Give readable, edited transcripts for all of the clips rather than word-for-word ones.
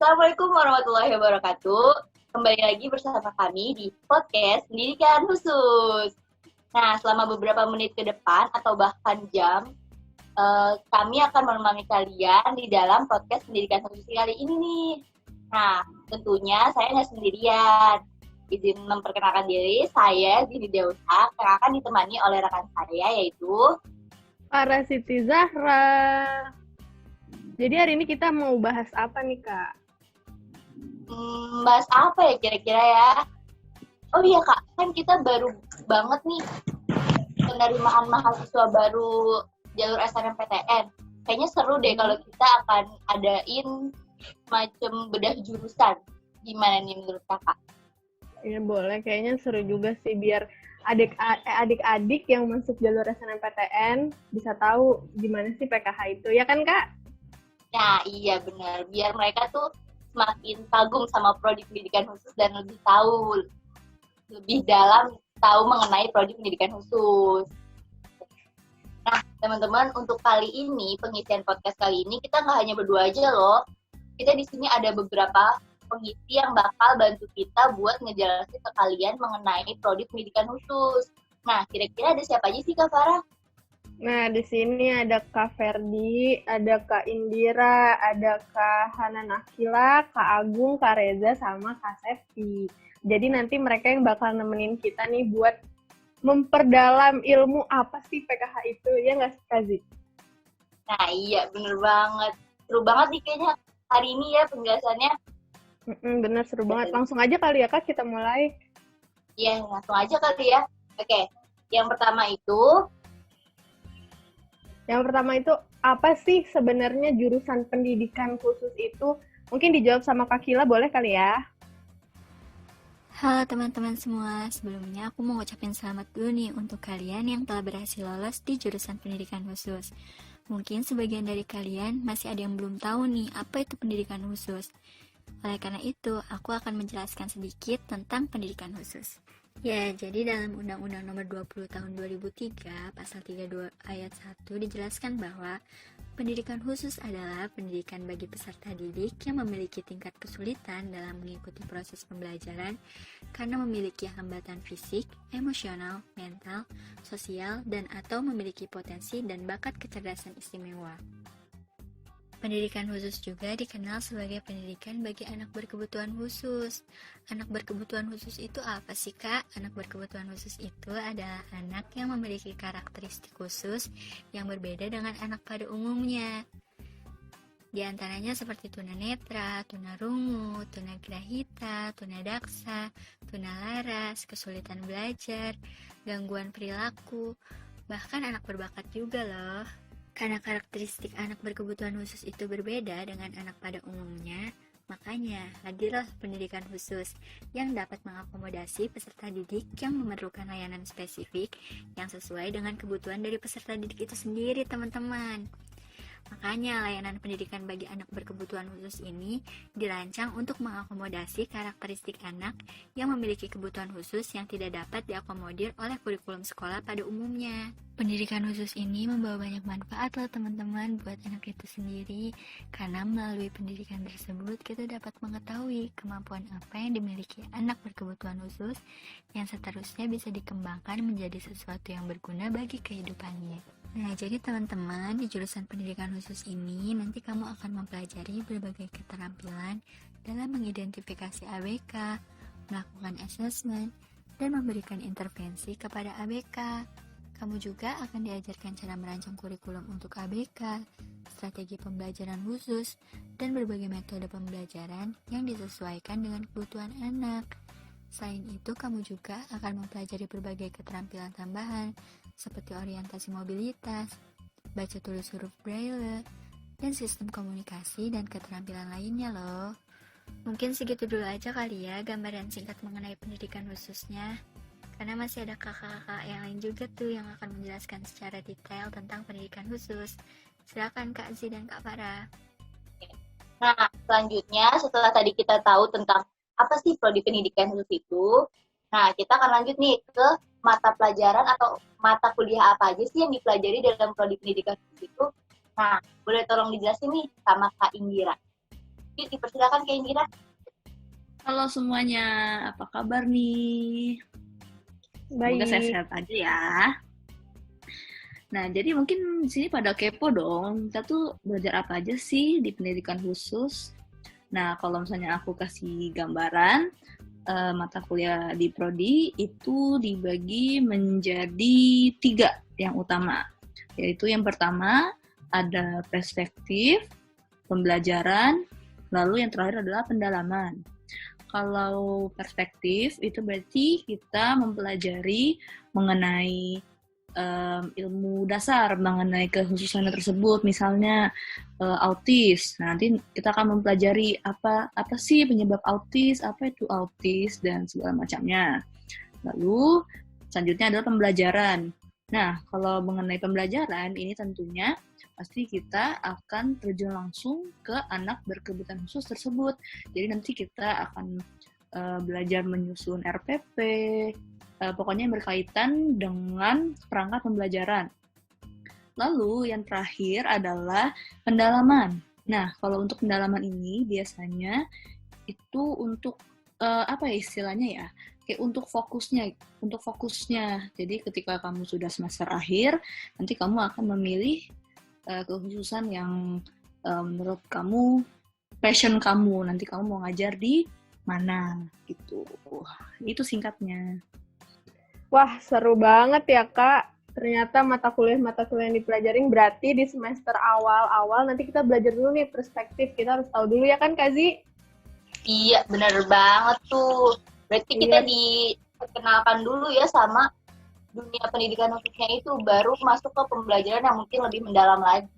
Assalamualaikum warahmatullahi wabarakatuh. Kembali lagi bersama kami di podcast Pendidikan Khusus. Nah, selama beberapa menit ke depan atau bahkan jam, kami akan menemani kalian di dalam podcast Pendidikan Khusus kali ini nih. Nah, tentunya saya nggak sendirian. Izin memperkenalkan diri, saya Zini Dausa, yang akan ditemani oleh rekan saya yaitu Farah Siti Zahra. Jadi hari ini kita mau bahas apa nih, Kak? bahas apa ya kira-kira ya? Oh iya Kak, kan kita baru banget nih penerimaan mahasiswa baru jalur SNMPTN. Kayaknya seru deh kalau kita akan adain macam bedah jurusan. Gimana nih menurut Kakak? Ya boleh, kayaknya seru juga sih biar adik-adik yang masuk jalur SNMPTN bisa tahu gimana sih PKH itu, ya kan Kak? Nah iya benar, biar mereka tuh semakin kagum sama prodi pendidikan khusus dan lebih dalam tahu mengenai prodi pendidikan khusus. Nah, teman-teman, untuk kali ini, pengisian podcast kali ini, kita nggak hanya berdua aja loh. Kita di sini ada beberapa pengisi yang bakal bantu kita buat ngejelasin ke kalian mengenai prodi pendidikan khusus. Nah, kira-kira ada siapa aja sih, Kak Farah? Nah, di sini ada Kak Ferdi, ada Kak Indira, ada Kak Hana Nakila, Kak Agung, Kak Reza, sama Kak Septi. Jadi nanti mereka yang bakal nemenin kita nih buat memperdalam ilmu apa sih PKH itu, ya nggak sih, Kak Zi? Nah, iya, bener banget. Seru banget nih kayaknya hari ini ya penjelasannya. Bener, seru banget. Langsung aja kali ya, Kak, kita mulai. Iya, langsung aja kali ya. Oke, yang pertama itu... Yang pertama itu, apa sih sebenarnya jurusan pendidikan khusus itu? Mungkin dijawab sama Kak Kila, boleh kali ya? Halo teman-teman semua, sebelumnya aku mau ngucapin selamat dulu nih untuk kalian yang telah berhasil lolos di jurusan pendidikan khusus. Mungkin sebagian dari kalian masih ada yang belum tahu nih apa itu pendidikan khusus. Oleh karena itu, aku akan menjelaskan sedikit tentang pendidikan khusus. Ya, jadi dalam Undang-Undang Nomor 20 Tahun 2003, Pasal 32 Ayat 1 dijelaskan bahwa pendidikan khusus adalah pendidikan bagi peserta didik yang memiliki tingkat kesulitan dalam mengikuti proses pembelajaran karena memiliki hambatan fisik, emosional, mental, sosial, dan atau memiliki potensi dan bakat kecerdasan istimewa. Pendidikan khusus juga dikenal sebagai pendidikan bagi anak berkebutuhan khusus. Anak berkebutuhan khusus itu apa sih, Kak? Anak berkebutuhan khusus itu adalah anak yang memiliki karakteristik khusus yang berbeda dengan anak pada umumnya. Di antaranya seperti tunanetra, tunarungu, tunagrahita, tunadaksa, tunalaras, kesulitan belajar, gangguan perilaku, bahkan anak berbakat juga loh. Karena karakteristik anak berkebutuhan khusus itu berbeda dengan anak pada umumnya, makanya hadirlah pendidikan khusus yang dapat mengakomodasi peserta didik yang memerlukan layanan spesifik yang sesuai dengan kebutuhan dari peserta didik itu sendiri, teman-teman. Makanya layanan pendidikan bagi anak berkebutuhan khusus ini dirancang untuk mengakomodasi karakteristik anak yang memiliki kebutuhan khusus yang tidak dapat diakomodir oleh kurikulum sekolah pada umumnya. Pendidikan khusus ini membawa banyak manfaat loh teman-teman buat anak itu sendiri, karena melalui pendidikan tersebut kita dapat mengetahui kemampuan apa yang dimiliki anak berkebutuhan khusus yang seterusnya bisa dikembangkan menjadi sesuatu yang berguna bagi kehidupannya. Nah, jadi teman-teman, di jurusan pendidikan khusus ini nanti kamu akan mempelajari berbagai keterampilan dalam mengidentifikasi ABK, melakukan assessment, dan memberikan intervensi kepada ABK. Kamu juga akan diajarkan cara merancang kurikulum untuk ABK, strategi pembelajaran khusus, dan berbagai metode pembelajaran yang disesuaikan dengan kebutuhan anak. Selain itu, kamu juga akan mempelajari berbagai keterampilan tambahan seperti orientasi mobilitas, baca tulis huruf braille, dan sistem komunikasi dan keterampilan lainnya loh. Mungkin segitu dulu aja kali ya gambaran singkat mengenai pendidikan khususnya, karena masih ada kakak-kakak yang lain juga tuh yang akan menjelaskan secara detail tentang pendidikan khusus. Silakan Kak Zi dan Kak Farah. Nah, selanjutnya setelah tadi kita tahu tentang apa sih prodi pendidikan khusus itu, nah kita akan lanjut nih ke mata pelajaran atau mata kuliah apa aja sih yang dipelajari dalam prodi pendidikan khusus itu. Nah, boleh tolong dijelasin nih sama Kak Indira. Yuk, dipersilakan Kak Indira. Halo semuanya, apa kabar nih? Semoga Baik. sehat-sehat aja ya. Nah, jadi mungkin di sini pada kepo dong, kita tuh belajar apa aja sih di pendidikan khusus? Nah, kalau misalnya aku kasih gambaran, mata kuliah di Prodi itu dibagi menjadi 3 yang utama. Yaitu yang pertama ada perspektif, pembelajaran, lalu yang terakhir adalah pendalaman. Kalau perspektif itu berarti kita mempelajari mengenai ilmu dasar mengenai kekhususan tersebut, misalnya autis. Nah, nanti kita akan mempelajari apa sih penyebab autis, apa itu autis dan segala macamnya. Lalu selanjutnya adalah pembelajaran. Nah, kalau mengenai pembelajaran ini tentunya pasti kita akan terjun langsung ke anak berkebutuhan khusus tersebut. Jadi nanti kita akan belajar menyusun RPP, pokoknya yang berkaitan dengan perangkat pembelajaran. Lalu yang terakhir adalah pendalaman. Nah, kalau untuk pendalaman ini biasanya itu untuk apa ya istilahnya ya? Kayak untuk fokusnya. Jadi ketika kamu sudah semester akhir, nanti kamu akan memilih kekhususan yang menurut kamu passion kamu. Nanti kamu mau ngajar di mana gitu. Itu singkatnya. Wah, seru banget ya, Kak. Ternyata mata kuliah yang dipelajarin berarti di semester awal nanti kita belajar dulu nih perspektif. Kita harus tahu dulu ya kan, Kak Zi? Iya, bener banget tuh. Berarti kita diperkenalkan dulu ya sama dunia pendidikan khususnya itu, baru masuk ke pembelajaran yang mungkin lebih mendalam lagi.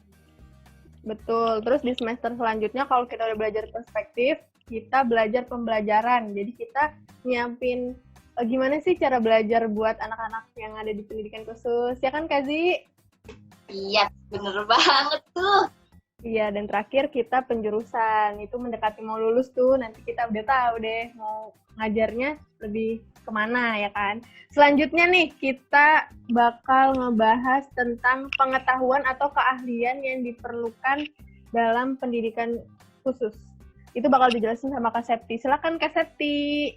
Betul. Terus di semester selanjutnya kalau kita udah belajar perspektif, kita belajar pembelajaran. Jadi kita nyiapin gimana sih cara belajar buat anak-anak yang ada di pendidikan khusus, ya kan Kak Zi? Iya, bener banget tuh. Iya, dan terakhir kita penjurusan, itu mendekati mau lulus tuh, nanti kita udah tahu deh mau ngajarnya lebih kemana ya kan. Selanjutnya nih, kita bakal ngebahas tentang pengetahuan atau keahlian yang diperlukan dalam pendidikan khusus. Itu bakal dijelasin sama Kak Septi. Silakan Kak Septi.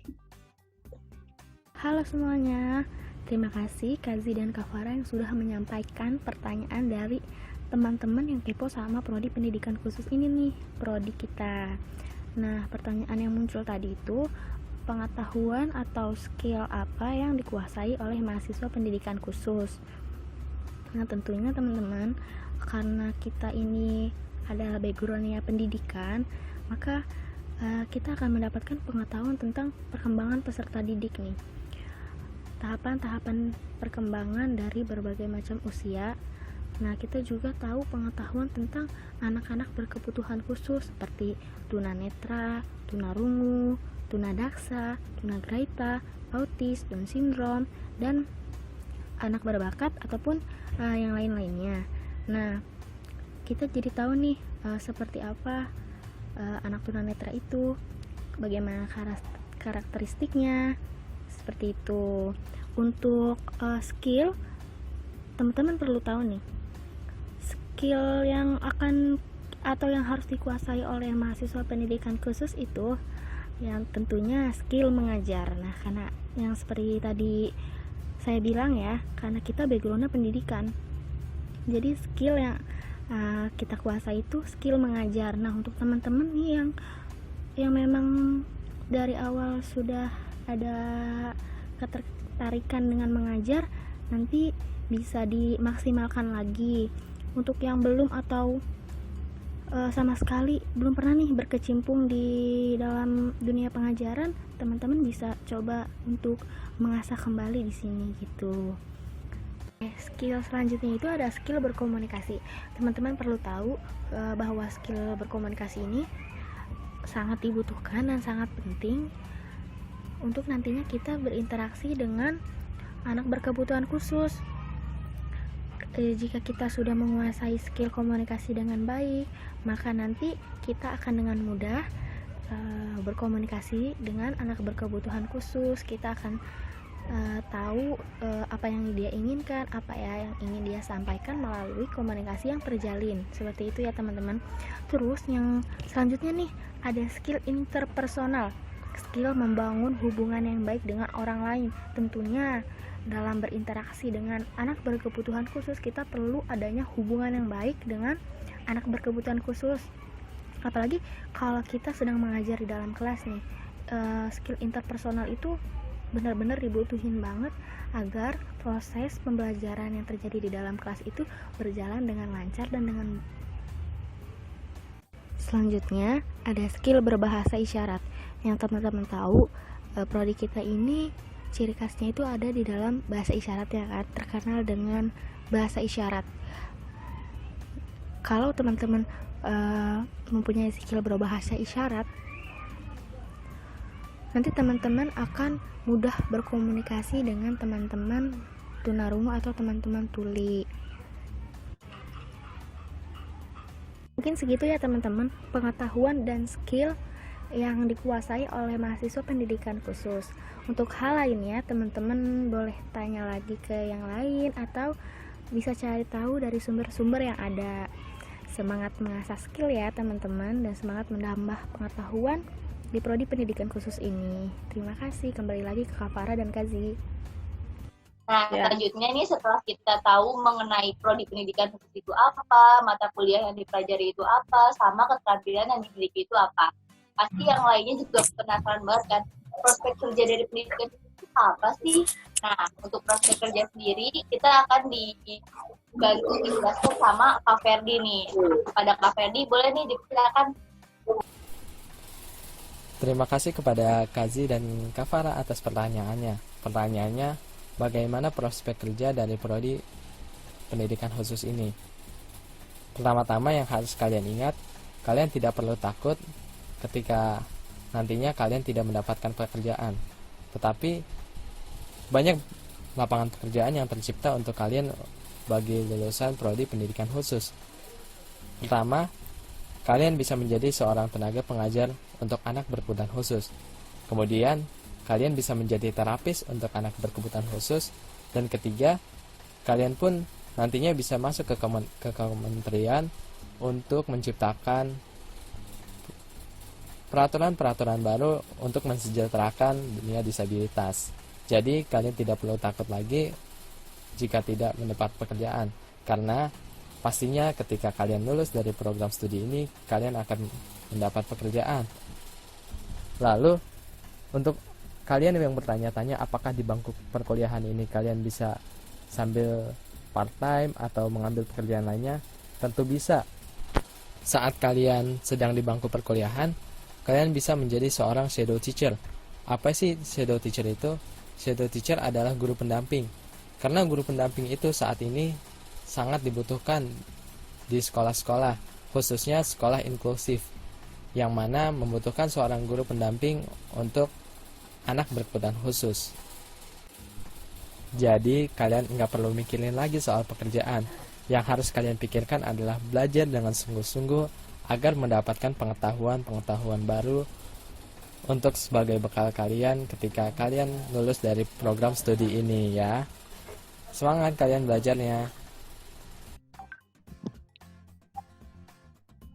Halo semuanya, terima kasih Kak Zi dan Kak Farah yang sudah menyampaikan pertanyaan dari teman-teman yang kepo sama prodi pendidikan khusus ini nih, prodi kita. Nah, pertanyaan yang muncul tadi itu, pengetahuan atau skill apa yang dikuasai oleh mahasiswa pendidikan khusus? Nah, tentunya teman-teman, karena kita ini adalah background-nya pendidikan, maka kita akan mendapatkan pengetahuan tentang perkembangan peserta didik nih. Tahapan-tahapan perkembangan dari berbagai macam usia. Nah, kita juga tahu pengetahuan tentang anak-anak berkebutuhan khusus seperti tunanetra, tunarungu, tunadaksa, tunagrahita, autis, Down syndrome, dan anak berbakat ataupun yang lain-lainnya. Nah, kita jadi tahu nih seperti apa anak tunanetra itu, bagaimana karakteristiknya, seperti itu. Untuk skill, teman-teman perlu tahu nih, skill yang akan atau yang harus dikuasai oleh mahasiswa pendidikan khusus itu yang tentunya skill mengajar. Nah, karena yang seperti tadi saya bilang ya, karena kita backgroundnya pendidikan, jadi skill yang kita kuasai itu skill mengajar. Nah, untuk teman-teman nih yang memang dari awal sudah ada ketertarikan dengan mengajar, nanti bisa dimaksimalkan lagi. Untuk yang belum atau sama sekali belum pernah nih berkecimpung di dalam dunia pengajaran, teman-teman bisa coba untuk mengasah kembali di sini gitu. Skill selanjutnya itu ada skill berkomunikasi. Teman-teman perlu tahu bahwa skill berkomunikasi ini sangat dibutuhkan dan sangat penting untuk nantinya kita berinteraksi dengan anak berkebutuhan khusus. Jika kita sudah menguasai skill komunikasi dengan baik, maka nanti kita akan dengan mudah berkomunikasi dengan anak berkebutuhan khusus. Kita akan tahu apa yang dia inginkan, apa ya yang ingin dia sampaikan melalui komunikasi yang terjalin. Seperti itu ya teman-teman. Terus yang selanjutnya nih, ada skill interpersonal, skill membangun hubungan yang baik dengan orang lain. Tentunya dalam berinteraksi dengan anak berkebutuhan khusus, kita perlu adanya hubungan yang baik dengan anak berkebutuhan khusus. Apalagi kalau kita sedang mengajar di dalam kelas nih, skill interpersonal itu benar-benar dibutuhin banget agar proses pembelajaran yang terjadi di dalam kelas itu berjalan dengan lancar dan dengan. Selanjutnya ada skill berbahasa isyarat. Yang teman-teman tahu, prodi kita ini ciri khasnya itu ada di dalam bahasa isyarat ya kan, terkenal dengan bahasa isyarat. Kalau teman-teman mempunyai skill berbahasa isyarat, nanti teman-teman akan mudah berkomunikasi dengan teman-teman tunarungu atau teman-teman tuli. Mungkin segitu ya teman-teman, pengetahuan dan skill yang dikuasai oleh mahasiswa pendidikan khusus. Untuk hal lainnya, teman-teman boleh tanya lagi ke yang lain atau bisa cari tahu dari sumber-sumber yang ada. Semangat mengasah skill ya teman-teman, dan semangat menambah pengetahuan di prodi pendidikan khusus ini. Terima kasih, kembali lagi ke Kak Farah dan Kazi. Nah, selanjutnya nih setelah kita tahu mengenai prodi pendidikan khusus itu apa, mata kuliah yang dipelajari itu apa, sama keterampilan yang dimiliki itu apa. Pasti yang lainnya juga penasaran banget kan, prospek kerja dari pendidikan khusus itu apa sih? Nah, untuk prospek kerja sendiri, kita akan dibantu dijelaskan sama Kak Ferdi nih. Pada Kak Ferdi, boleh nih dipersilakan. Terima kasih kepada Kazi dan Kak Farah atas pertanyaannya. Pertanyaannya, bagaimana prospek kerja dari prodi pendidikan khusus ini? Pertama-tama yang harus kalian ingat, kalian tidak perlu takut ketika nantinya kalian tidak mendapatkan pekerjaan. Tetapi banyak lapangan pekerjaan yang tercipta untuk kalian bagi lulusan prodi pendidikan khusus. Pertama, kalian bisa menjadi seorang tenaga pengajar untuk anak berkebutuhan khusus. Kemudian, kalian bisa menjadi terapis untuk anak berkebutuhan khusus. Dan ketiga, kalian pun nantinya bisa masuk ke kementerian untuk menciptakan peraturan-peraturan baru untuk mensejahterakan dunia disabilitas. Jadi, kalian tidak perlu takut lagi jika tidak mendapat pekerjaan, karena pastinya ketika kalian lulus dari program studi ini, kalian akan mendapat pekerjaan. Lalu, untuk kalian yang bertanya-tanya apakah di bangku perkuliahan ini kalian bisa sambil part-time atau mengambil pekerjaan lainnya, tentu bisa. Saat kalian sedang di bangku perkuliahan, kalian bisa menjadi seorang shadow teacher. Apa sih shadow teacher itu? Shadow teacher adalah guru pendamping. Karena guru pendamping itu saat ini sangat dibutuhkan di sekolah-sekolah, khususnya sekolah inklusif, yang mana membutuhkan seorang guru pendamping untuk anak berkebutuhan khusus. Jadi kalian nggak perlu mikirin lagi soal pekerjaan. Yang harus kalian pikirkan adalah belajar dengan sungguh-sungguh agar mendapatkan pengetahuan baru untuk sebagai bekal kalian ketika kalian lulus dari program studi ini ya. Semangat kalian belajarnya.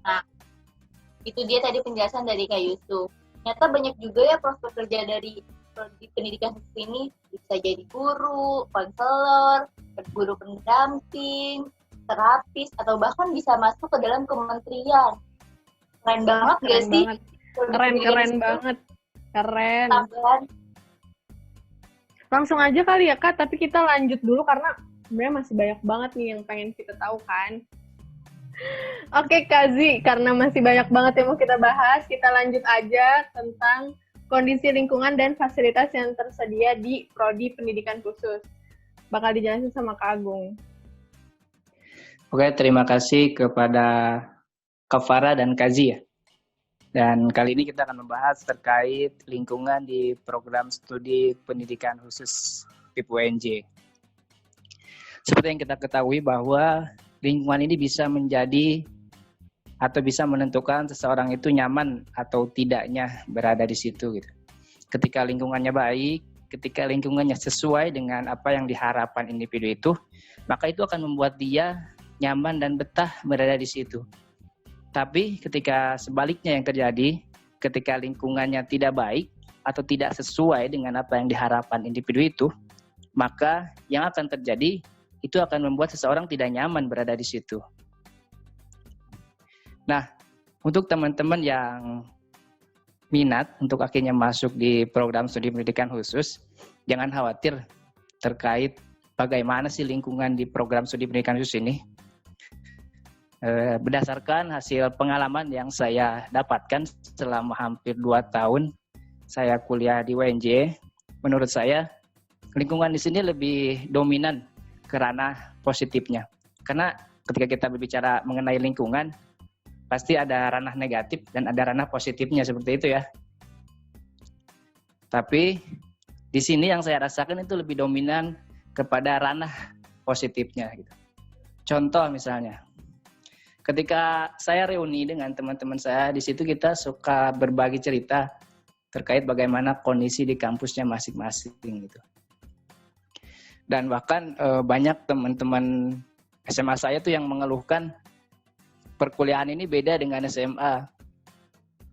Nah, itu dia tadi penjelasan dari Kak Yusuf. Ternyata banyak juga ya prospek kerja dari pendidikan khusus ini. Bisa jadi guru, konselor, guru pendamping, terapis, atau bahkan bisa masuk ke dalam kementerian. Keren banget gak sih? Keren banget. Keren. Tambahan. Langsung aja kali ya Kak, tapi kita lanjut dulu karena sebenarnya masih banyak banget nih yang pengen kita tahu kan. Oke Kazi, karena masih banyak banget yang mau kita bahas, kita lanjut aja tentang kondisi lingkungan dan fasilitas yang tersedia di prodi pendidikan khusus. Bakal dijelasin sama Kak Agung. Oke, terima kasih kepada Kak Farah dan Kazi ya. Dan kali ini kita akan membahas terkait lingkungan di program studi pendidikan khusus PIP UNJ. Seperti yang kita ketahui bahwa lingkungan ini bisa menjadi atau bisa menentukan seseorang itu nyaman atau tidaknya berada di situ gitu. Ketika lingkungannya baik, ketika lingkungannya sesuai dengan apa yang diharapkan individu itu, maka itu akan membuat dia nyaman dan betah berada di situ. Tapi ketika sebaliknya yang terjadi, ketika lingkungannya tidak baik atau tidak sesuai dengan apa yang diharapkan individu itu, maka yang akan terjadi itu akan membuat seseorang tidak nyaman berada di situ. Nah, untuk teman-teman yang minat untuk akhirnya masuk di program studi pendidikan khusus, jangan khawatir terkait bagaimana sih lingkungan di program studi pendidikan khusus ini. Berdasarkan hasil pengalaman yang saya dapatkan selama hampir 2 tahun saya kuliah di UNJ, menurut saya lingkungan di sini lebih dominan ke ranah positifnya. Karena ketika kita berbicara mengenai lingkungan, pasti ada ranah negatif dan ada ranah positifnya, seperti itu ya. Tapi di sini yang saya rasakan itu lebih dominan kepada ranah positifnya gitu. Contoh misalnya, ketika saya reuni dengan teman-teman saya, di situ kita suka berbagi cerita terkait bagaimana kondisi di kampusnya masing-masing gitu. Dan bahkan banyak teman-teman SMA saya tuh yang mengeluhkan perkuliahan ini beda dengan SMA.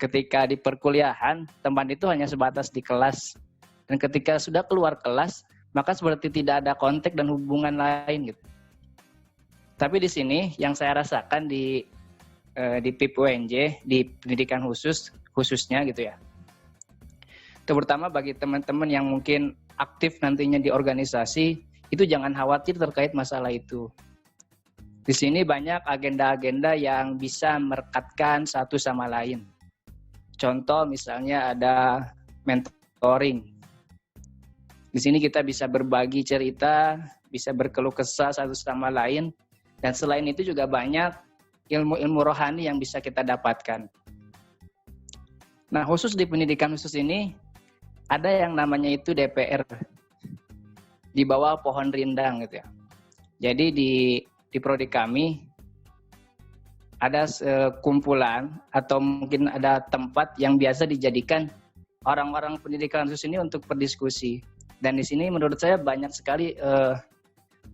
Ketika di perkuliahan, teman itu hanya sebatas di kelas. Dan ketika sudah keluar kelas, maka seperti tidak ada kontak dan hubungan lain gitu. Tapi di sini yang saya rasakan di PIP UNJ, di pendidikan khususnya gitu ya. Terutama bagi teman-teman yang mungkin aktif nantinya di organisasi, itu jangan khawatir terkait masalah itu. Di sini banyak agenda-agenda yang bisa merekatkan satu sama lain. Contoh misalnya ada mentoring. Di sini kita bisa berbagi cerita, bisa berkeluh kesah satu sama lain, dan selain itu juga banyak ilmu-ilmu rohani yang bisa kita dapatkan. Nah, khusus di pendidikan khusus ini ada yang namanya itu DPR, di bawah pohon rindang gitu ya. Jadi di prodi kami ada kumpulan atau mungkin ada tempat yang biasa dijadikan orang-orang pendidikan khusus ini untuk berdiskusi. Dan di sini menurut saya banyak sekali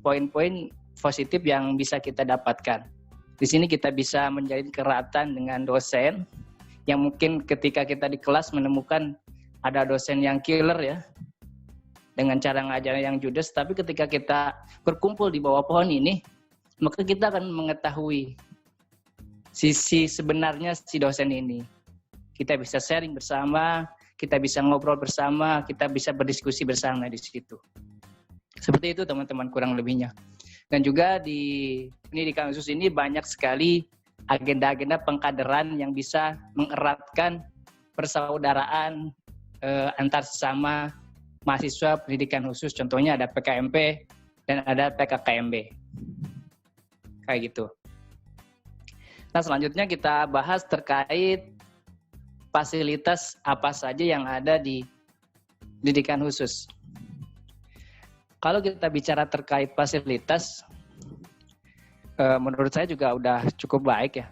poin-poin positif yang bisa kita dapatkan. Di sini kita bisa menjalin keratan dengan dosen yang mungkin ketika kita di kelas menemukan ada dosen yang killer ya, dengan cara ngajar yang judes, tapi ketika kita berkumpul di bawah pohon ini, maka kita akan mengetahui sisi sebenarnya si dosen ini. Kita bisa sharing bersama, kita bisa ngobrol bersama, kita bisa berdiskusi bersama di situ. Seperti itu teman-teman kurang lebihnya. Dan juga di pendidikan khusus ini banyak sekali agenda-agenda pengkaderan yang bisa mengeratkan persaudaraan antar sesama mahasiswa pendidikan khusus. Contohnya ada PKMP dan ada PKKMB. Kayak gitu. Nah, selanjutnya kita bahas terkait fasilitas apa saja yang ada di pendidikan khusus. Kalau kita bicara terkait fasilitas, menurut saya juga udah cukup baik ya.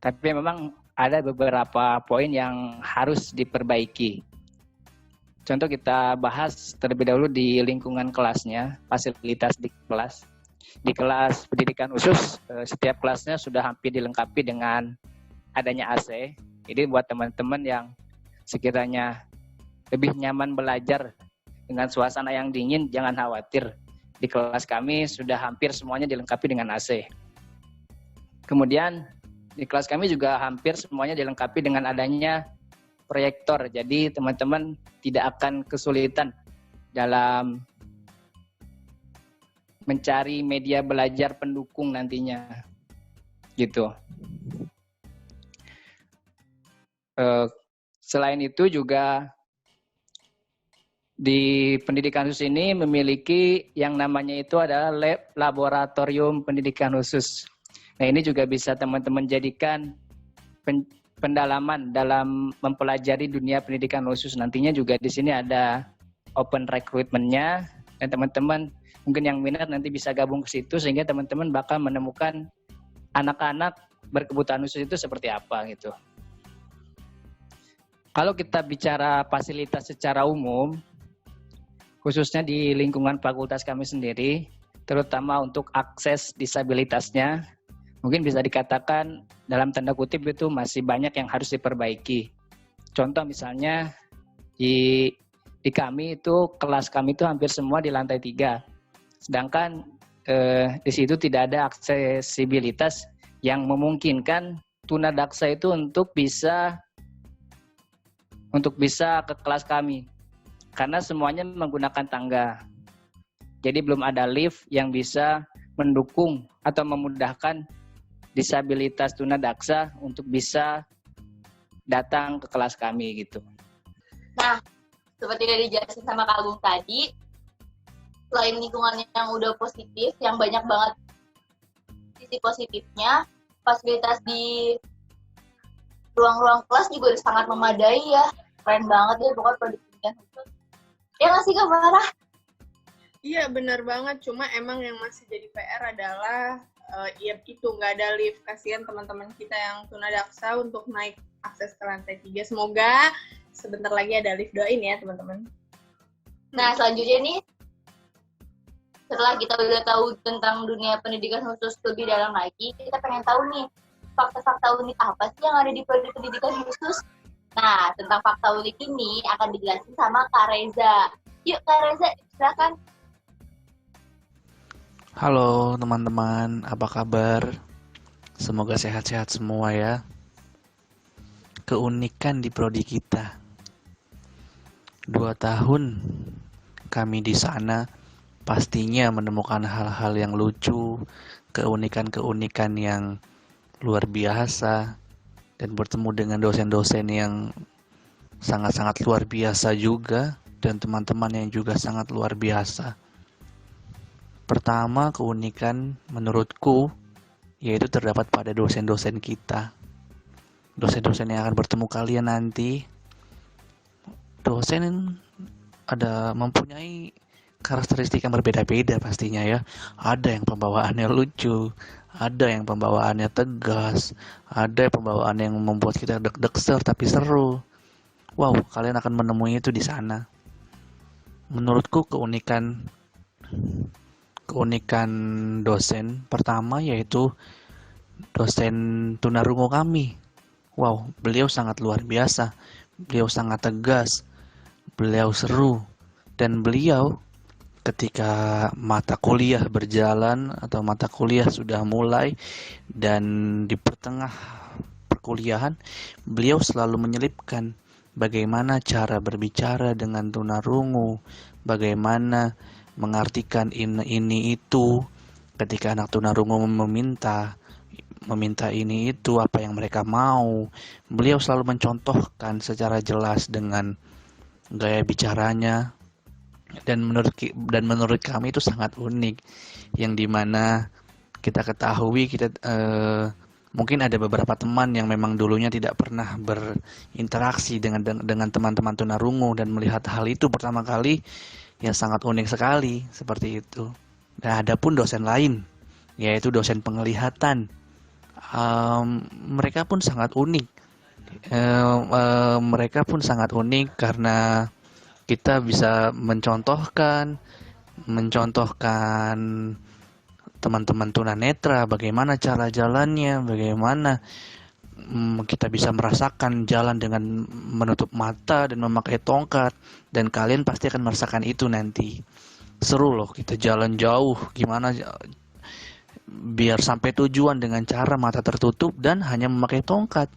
Tapi memang ada beberapa poin yang harus diperbaiki. Contoh kita bahas terlebih dahulu di lingkungan kelasnya, fasilitas di kelas. Di kelas pendidikan khusus, setiap kelasnya sudah hampir dilengkapi dengan adanya AC. Jadi buat teman-teman yang sekiranya lebih nyaman belajar dengan suasana yang dingin, jangan khawatir. Di kelas kami sudah hampir semuanya dilengkapi dengan AC. Kemudian di kelas kami juga hampir semuanya dilengkapi dengan adanya proyektor. Jadi teman-teman tidak akan kesulitan dalam mencari media belajar pendukung nantinya, gitu. Selain itu juga di pendidikan khusus ini memiliki yang namanya itu adalah laboratorium pendidikan khusus. Nah, ini juga bisa teman-teman jadikan pendalaman dalam mempelajari dunia pendidikan khusus. Nantinya juga di sini ada open recruitment-nya, dan teman-teman mungkin yang minat nanti bisa gabung ke situ sehingga teman-teman bakal menemukan anak-anak berkebutuhan khusus itu seperti apa gitu. Kalau kita bicara fasilitas secara umum, khususnya di lingkungan fakultas kami sendiri, terutama untuk akses disabilitasnya, mungkin bisa dikatakan dalam tanda kutip itu masih banyak yang harus diperbaiki. Contoh misalnya di kami itu, kelas kami itu hampir semua di lantai 3. Sedangkan di situ tidak ada aksesibilitas yang memungkinkan tunadaksa itu untuk bisa ke kelas kami. Karena semuanya menggunakan tangga. Jadi belum ada lift yang bisa mendukung atau memudahkan disabilitas tunadaksa untuk bisa datang ke kelas kami gitu. Nah, seperti yang dijelasin sama Kak Agung tadi, selain lingkungannya yang udah positif, yang banyak banget sisi positifnya, fasilitas di ruang-ruang kelas juga udah sangat memadai ya. Keren banget ya pokoknya produk pendidikan khusus. Ya nggak sih Kak Farah? Iya benar banget, cuma emang yang masih jadi PR adalah itu nggak ada lift. Kasihan teman-teman kita yang tunadaksa untuk naik akses ke lantai 3. Semoga sebentar lagi ada lift, doain ya teman-teman. Nah selanjutnya nih, setelah kita udah tahu tentang dunia pendidikan khusus lebih dalam lagi, kita pengen tahu nih fakta-fakta unik apa sih yang ada di produk pendidikan khusus. Nah tentang fakta unik ini akan dijelasin sama Kak Reza. Yuk Kak Reza, silakan. Halo teman-teman, apa kabar? Semoga sehat-sehat semua ya. Keunikan di prodi kita. 2 tahun kami di sana pastinya menemukan hal-hal yang lucu, keunikan-keunikan yang luar biasa, dan bertemu dengan dosen-dosen yang sangat-sangat luar biasa juga, dan teman-teman yang juga sangat luar biasa. Pertama, keunikan menurutku yaitu terdapat pada dosen-dosen kita. Dosen-dosen yang akan bertemu kalian nanti. Dosen ada mempunyai karakteristik yang berbeda-beda pastinya ya. Ada yang pembawaannya lucu, ada yang pembawaannya tegas, ada pembawaan yang membuat kita deg-degser tapi seru. Wow, kalian akan menemui itu di sana. Menurutku keunikan dosen pertama yaitu dosen tunarungu kami. Wow, beliau sangat luar biasa, beliau sangat tegas, beliau seru, dan beliau ketika mata kuliah berjalan atau mata kuliah sudah mulai dan di pertengah perkuliahan, beliau selalu menyelipkan bagaimana cara berbicara dengan tunarungu, bagaimana mengartikan ini itu ketika anak tunarungu meminta ini itu apa yang mereka mau. Beliau selalu mencontohkan secara jelas dengan gaya bicaranya, dan menurut kami itu sangat unik, yang dimana kita ketahui mungkin ada beberapa teman yang memang dulunya tidak pernah berinteraksi dengan teman-teman tunarungu dan melihat hal itu pertama kali. Ya sangat unik sekali seperti itu. Dan ada pun dosen lain, yaitu dosen penglihatan. Mereka pun sangat unik. Mereka pun sangat unik karena kita bisa mencontohkan teman-teman tunanetra bagaimana cara jalannya, bagaimana kita bisa merasakan jalan dengan menutup mata dan memakai tongkat, dan kalian pasti akan merasakan itu nanti. Seru loh, kita jalan jauh gimana biar sampai tujuan dengan cara mata tertutup dan hanya memakai tongkat.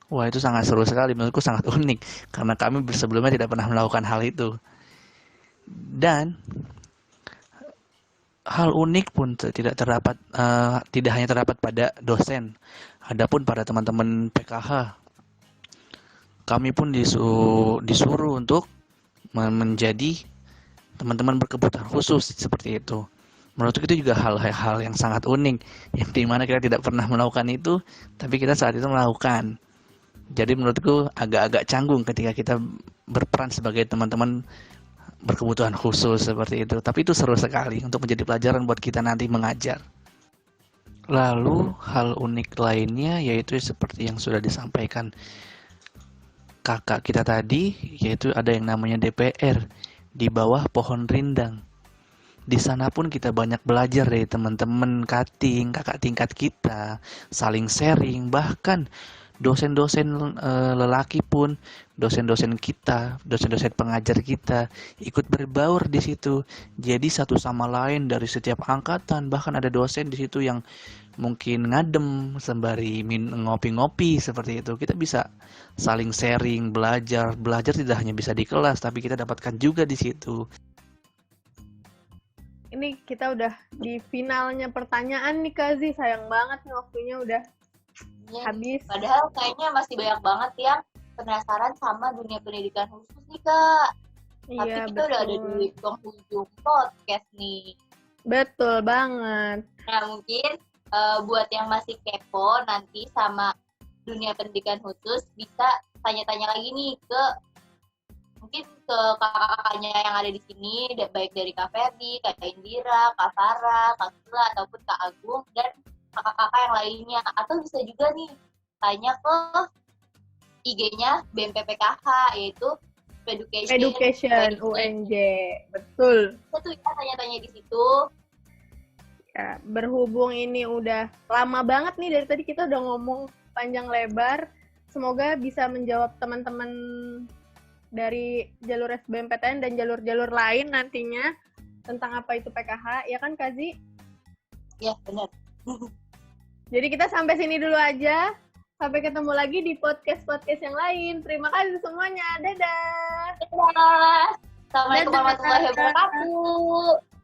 Wah, itu sangat seru sekali, menurutku sangat unik karena kami sebelumnya tidak pernah melakukan hal itu. Dan hal unik pun tidak hanya terdapat pada dosen. Adapun pada teman-teman PKH, kami pun disuruh untuk menjadi teman-teman berkebutuhan khusus seperti itu. Menurutku itu juga hal-hal yang sangat unik, yang dimana kita tidak pernah melakukan itu, tapi kita saat itu melakukan. Jadi menurutku agak-agak canggung ketika kita berperan sebagai teman-teman berkebutuhan khusus seperti itu. Tapi itu seru sekali untuk menjadi pelajaran buat kita nanti mengajar. Lalu hal unik lainnya yaitu seperti yang sudah disampaikan kakak kita tadi, yaitu ada yang namanya DPR. di bawah pohon rindang. Di sana pun kita banyak belajar dari teman-teman cutting, kakak tingkat kita, saling sharing, bahkan dosen-dosen lelaki pun, dosen-dosen kita, dosen-dosen pengajar kita ikut berbaur di situ. Jadi satu sama lain dari setiap angkatan, bahkan ada dosen di situ yang mungkin ngadem sembari ngopi-ngopi seperti itu. Kita bisa saling sharing, belajar. Belajar tidak hanya bisa di kelas, tapi kita dapatkan juga di situ. Ini kita udah di finalnya pertanyaan nih Kazi, sayang banget nih waktunya udah habis. Padahal kayaknya masih banyak banget yang penasaran sama dunia pendidikan khusus nih Kak. Tapi Iya, kita udah ada di penghujung podcast nih. Betul banget. Nah mungkin buat yang masih kepo nanti sama dunia pendidikan khusus bisa tanya-tanya lagi nih ke mungkin ke kakak-kakaknya yang ada di sini, baik dari Kak Ferdi, Kak Indira, Kak Farah, Kak Sula, ataupun Kak Agung, dan kakak-kakak yang lainnya. Atau bisa juga nih tanya ke IG-nya BMPPKH, yaitu Education UNJ. Betul. Bisa tuh ya tanya-tanya di situ. Ya, berhubung ini udah lama banget nih dari tadi kita udah ngomong panjang lebar. Semoga bisa menjawab teman-teman dari jalur SBMPTN dan jalur-jalur lain nantinya tentang apa itu PKH. Ya kan Kazi? Ya, benar. Jadi kita sampai sini dulu aja. Sampai ketemu lagi di podcast-podcast yang lain. Terima kasih semuanya. Dadah. Dadah. Assalamualaikum Dadah. warahmatullahi wabarakatuh.